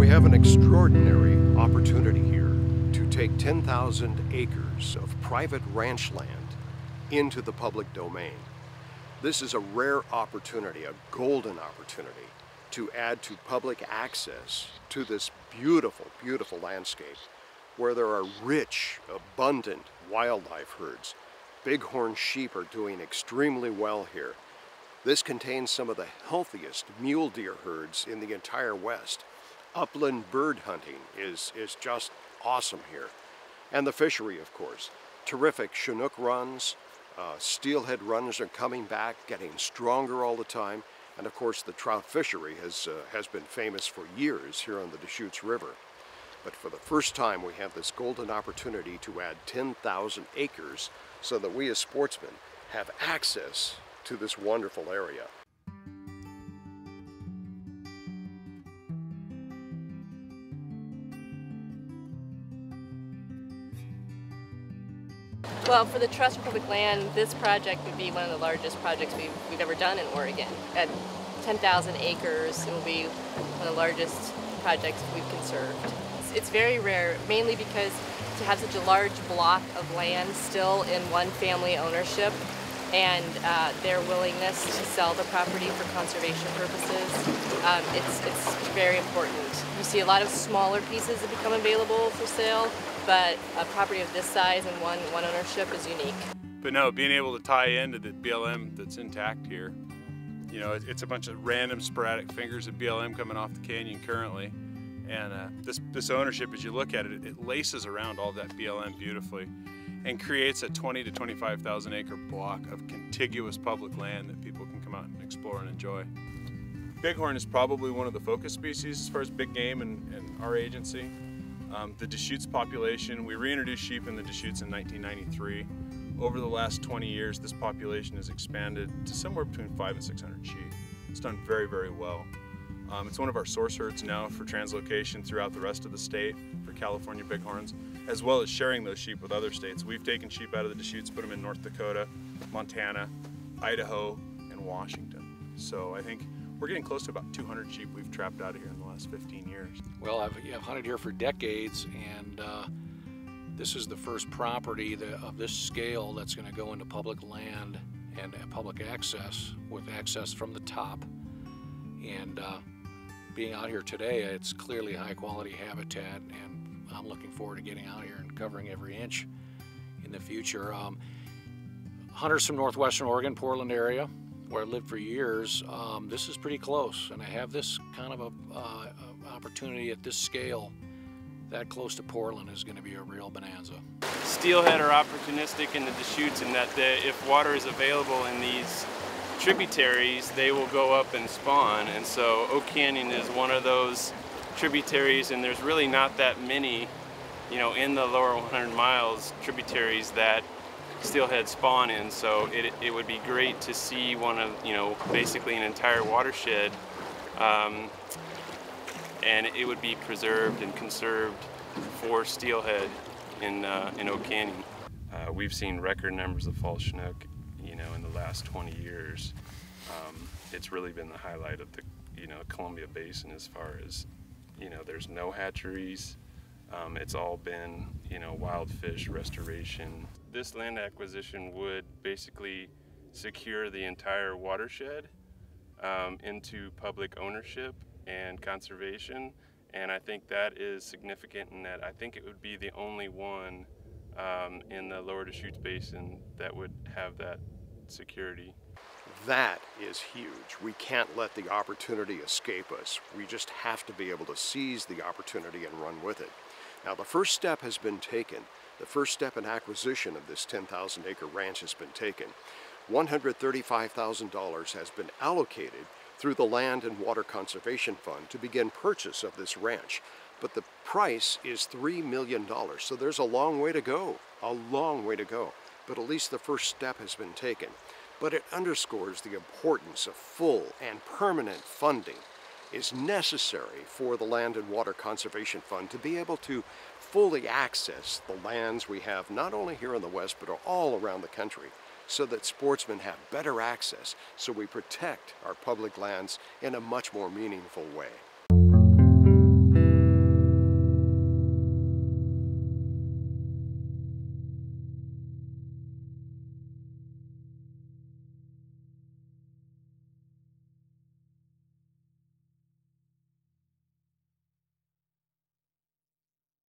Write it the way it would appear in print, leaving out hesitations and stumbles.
We have an extraordinary opportunity here to take 10,000 acres of private ranch land into the public domain. This is a rare opportunity, a golden opportunity, to add to public access to this beautiful, beautiful landscape where there are rich, abundant wildlife herds. Bighorn sheep are doing extremely well here. This contains some of the healthiest mule deer herds in the entire West. Upland bird hunting is just awesome here. And the fishery, of course. Terrific Chinook runs, steelhead runs are coming back, getting stronger all the time. And of course the trout fishery has been famous for years here on the Deschutes River. But for the first time we have this golden opportunity to add 10,000 acres so that we as sportsmen have access to this wonderful area. Well, for the Trust for Public Land, this project would be one of the largest projects we've ever done in Oregon. At 10,000 acres, it will be one of the largest projects we've conserved. It's very rare, mainly because to have such a large block of land still in one family ownership and their willingness to sell the property for conservation purposes, it's very important. You see a lot of smaller pieces that become available for sale, but a property of this size and one ownership is unique. But no, being able to tie into the BLM that's intact here, you know, it's a bunch of random sporadic fingers of BLM coming off the canyon currently. And this ownership, as you look at it, it laces around all that BLM beautifully and creates a 20 to 25,000 acre block of contiguous public land that people can come out and explore and enjoy. Bighorn is probably one of the focus species as far as big game in our agency. The Deschutes population, we reintroduced sheep in the Deschutes in 1993. Over the last 20 years, this population has expanded to somewhere between 500 and 600 sheep. It's done very, very well. It's one of our source herds now for translocation throughout the rest of the state for California bighorns, as well as sharing those sheep with other states. We've taken sheep out of the Deschutes, put them in North Dakota, Montana, Idaho, and Washington. So I think we're getting close to about 200 sheep we've trapped out of here in the last 15 years. Well, I've hunted here for decades, and this is the first property of this scale that's going to go into public land and public access, with access from the top. And being out here today, it's clearly high quality habitat, and I'm looking forward to getting out here and covering every inch in the future. Hunters from northwestern Oregon, Portland area, where I lived for years, this is pretty close, and I have this kind of a opportunity at this scale. That close to Portland is going to be a real bonanza. Steelhead are opportunistic in the Deschutes in that if water is available in these tributaries, they will go up and spawn, and so Oak Canyon is one of those tributaries, and there's really not that many, you know, in the lower 100 miles tributaries that steelhead spawn in, so it would be great to see one of, you know, basically an entire watershed, and it would be preserved and conserved for steelhead in Oak Canyon. We've seen record numbers of false Chinook, you know, in the last 20 years. It's really been the highlight of the, you know, Columbia Basin as far as, you know, there's no hatcheries. It's all been, you know, wild fish restoration. This land acquisition would basically secure the entire watershed into public ownership and conservation, and I think that is significant in that I think it would be the only one in the lower Deschutes Basin that would have that security. That is huge. We can't let the opportunity escape us. We just have to be able to seize the opportunity and run with it. Now the first step has been taken. The first step in acquisition of this 10,000 acre ranch has been taken. $135,000 has been allocated through the Land and Water Conservation Fund to begin purchase of this ranch. But the price is $3 million, so there's a long way to go, a long way to go. But at least the first step has been taken. But it underscores the importance of full and permanent funding is necessary for the Land and Water Conservation Fund to be able to fully access the lands we have not only here in the West but all around the country, so that sportsmen have better access, so we protect our public lands in a much more meaningful way.